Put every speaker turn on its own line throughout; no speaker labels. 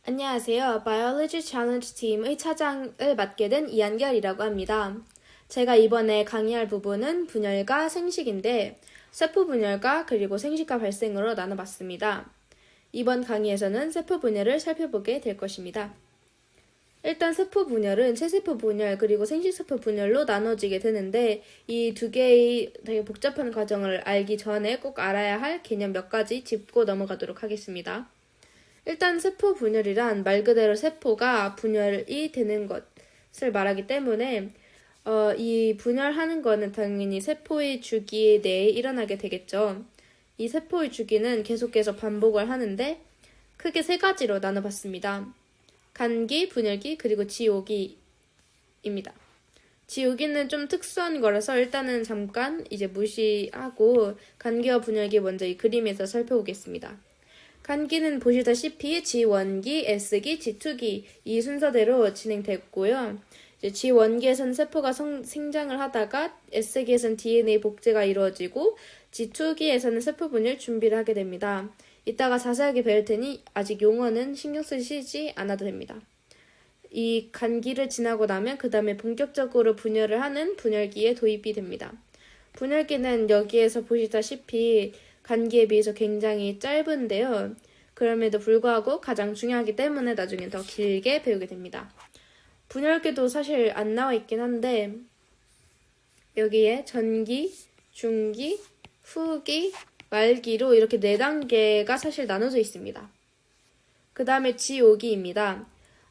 안녕하세요. 바이올로지 챌린지 팀의 차장을 맡게 된 이한결이라고 합니다. 제가 이번에 강의할 부분은 분열과 생식인데 세포 분열과 그리고 생식과 발생으로 나눠봤습니다. 이번 강의에서는 세포 분열을 살펴보게 될 것입니다. 일단 세포 분열은 체세포 분열 그리고 생식세포 분열로 나눠지게 되는데 이 두 개의 되게 복잡한 과정을 알기 전에 꼭 알아야 할 개념 몇 가지 짚고 넘어가도록 하겠습니다. 일단 세포 분열이란 말 그대로 세포가 분열이 되는 것을 말하기 때문에 이 분열하는 거는 당연히 세포의 주기 내에 일어나게 되겠죠. 이 세포의 주기는 계속해서 반복을 하는데 크게 세 가지로 나눠봤습니다. 간기, 분열기, 그리고 지오기입니다. 지오기는 좀 특수한 거라서 일단은 잠깐 이제 무시하고 간기와 분열기 먼저 이 그림에서 살펴보겠습니다. 간기는 보시다시피 G1기, S기, G2기 이 순서대로 진행됐고요. 이제 G1기에서는 세포가 생장을 하다가 S기에서는 DNA 복제가 이루어지고 G2기에서는 세포 분열 준비를 하게 됩니다. 이따가 자세하게 배울 테니 아직 용어는 신경 쓰시지 않아도 됩니다. 이 간기를 지나고 나면 그 다음에 본격적으로 분열을 하는 분열기에 도입이 됩니다. 분열기는 여기에서 보시다시피 간기에 비해서 굉장히 짧은데요. 그럼에도 불구하고 가장 중요하기 때문에 나중에 더 길게 배우게 됩니다. 분열기도 사실 안 나와 있긴 한데 여기에 전기, 중기, 후기, 말기로 이렇게 4단계가 사실 나눠져 있습니다. 그 다음에 G5기입니다.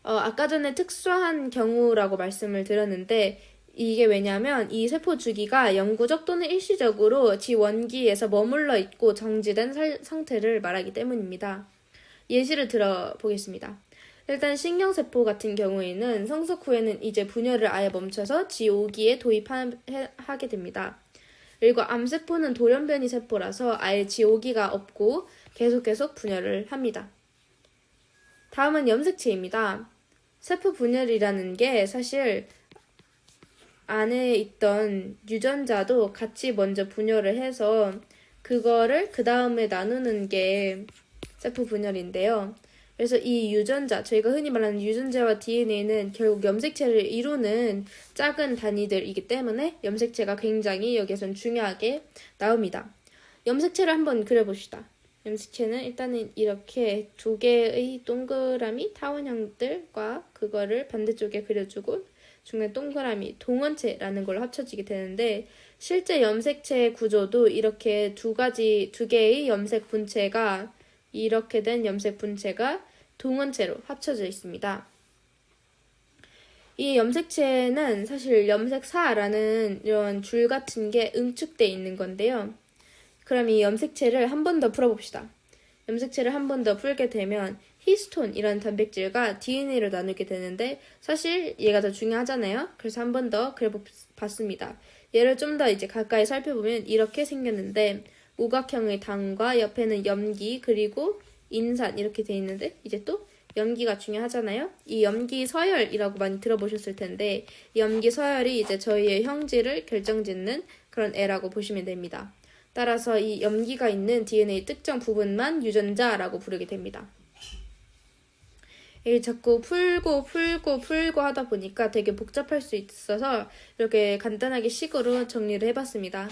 아까 전에 특수한 경우라고 말씀을 드렸는데 이게 왜냐면 이 세포 주기가 영구적 또는 일시적으로 G1기에서 머물러 있고 정지된 상태를 말하기 때문입니다. 예시를 들어보겠습니다. 일단 신경세포 같은 경우에는 성숙 후에는 이제 분열을 아예 멈춰서 G5기에 도입하게 됩니다. 그리고 암세포는 돌연변이 세포라서 아예 G5기가 없고 계속 분열을 합니다. 다음은 염색체입니다. 세포 분열이라는 게 사실 안에 있던 유전자도 같이 먼저 분열을 해서 그거를 그 다음에 나누는 게 세포 분열인데요. 그래서 이 유전자, 저희가 흔히 말하는 유전자와 DNA는 결국 염색체를 이루는 작은 단위들이기 때문에 염색체가 굉장히 여기선 중요하게 나옵니다. 염색체를 한번 그려봅시다. 염색체는 일단은 이렇게 2개의 동그라미 타원형들과 그거를 반대쪽에 그려주고 중간에 동그라미 동원체라는 걸로 합쳐지게 되는데 실제 염색체 구조도 이렇게 2개의 염색 분체가 이렇게 된 염색 분체가 동원체로 합쳐져 있습니다. 이 염색체는 사실 염색사라는 이런 줄 같은 게 응축되어 있는 건데요. 그럼 이 염색체를 한 번 더 풀어봅시다. 염색체를 한 번 더 풀게 되면 히스톤이라는 단백질과 DNA로 나누게 되는데 사실 얘가 더 중요하잖아요. 그래서 한 번 더 그려봤습니다. 얘를 좀 더 이제 가까이 살펴보면 이렇게 생겼는데 우각형의 당과 옆에는 염기 그리고 인산 이렇게 돼 있는데 이제 또 염기가 중요하잖아요. 이 염기 서열이라고 많이 들어보셨을 텐데 염기 서열이 이제 저희의 형질을 결정짓는 그런 애라고 보시면 됩니다. 따라서 이 염기가 있는 DNA 특정 부분만 유전자라고 부르게 됩니다. 이게 자꾸 풀고 하다 보니까 되게 복잡할 수 있어서 이렇게 간단하게 식으로 정리를 해봤습니다.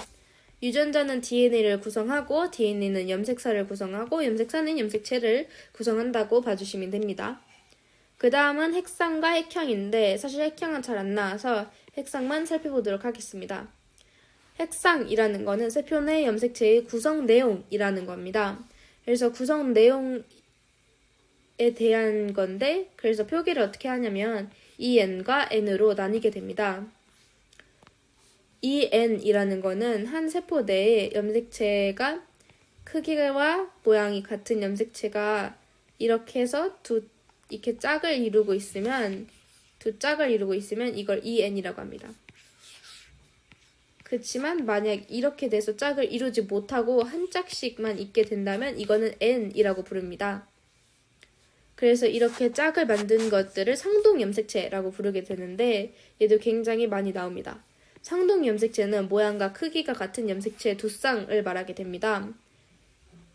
유전자는 DNA를 구성하고 DNA는 염색사를 구성하고 염색사는 염색체를 구성한다고 봐주시면 됩니다. 그 다음은 핵상과 핵형인데 사실 핵형은 잘 안 나와서 핵상만 살펴보도록 하겠습니다. 핵상이라는 거는 세포 내 염색체의 구성 내용이라는 겁니다. 그래서 구성 내용에 대한 건데 그래서 표기를 어떻게 하냐면 EN과 N으로 나뉘게 됩니다. EN이라는 거는 한 세포 내에 염색체가 크기와 모양이 같은 염색체가 이렇게 해서 이렇게 짝을 이루고 있으면 이걸 EN이라고 합니다. 그렇지만 만약 이렇게 돼서 짝을 이루지 못하고 한 짝씩만 있게 된다면 이거는 N이라고 부릅니다. 그래서 이렇게 짝을 만든 것들을 상동 염색체라고 부르게 되는데 얘도 굉장히 많이 나옵니다. 상동 염색체는 모양과 크기가 같은 염색체의 두 쌍을 말하게 됩니다.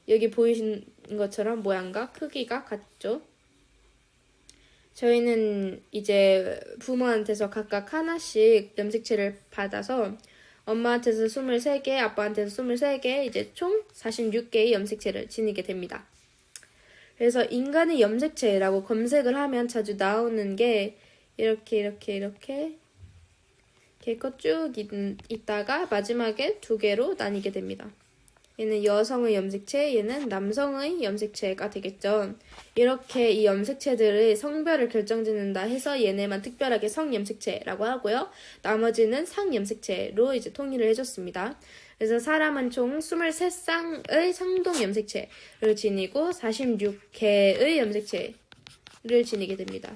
여기 보이시는 것처럼 모양과 크기가 같죠. 저희는 이제 부모한테서 각각 하나씩 염색체를 받아서 엄마한테서 23개, 아빠한테서 23개, 이제 총 46개의 염색체를 지니게 됩니다. 그래서 인간의 염색체라고 검색을 하면 자주 나오는 게 이렇게 개껏 쭉 있다가 마지막에 2개로 나뉘게 됩니다. 얘는 여성의 염색체, 얘는 남성의 염색체가 되겠죠. 이렇게 이 염색체들의 성별을 결정짓는다 해서 얘네만 특별하게 성염색체라고 하고요. 나머지는 상염색체로 이제 통일을 해줬습니다. 그래서 사람은 총 23쌍의 상동 염색체를 지니고 46개의 염색체를 지니게 됩니다.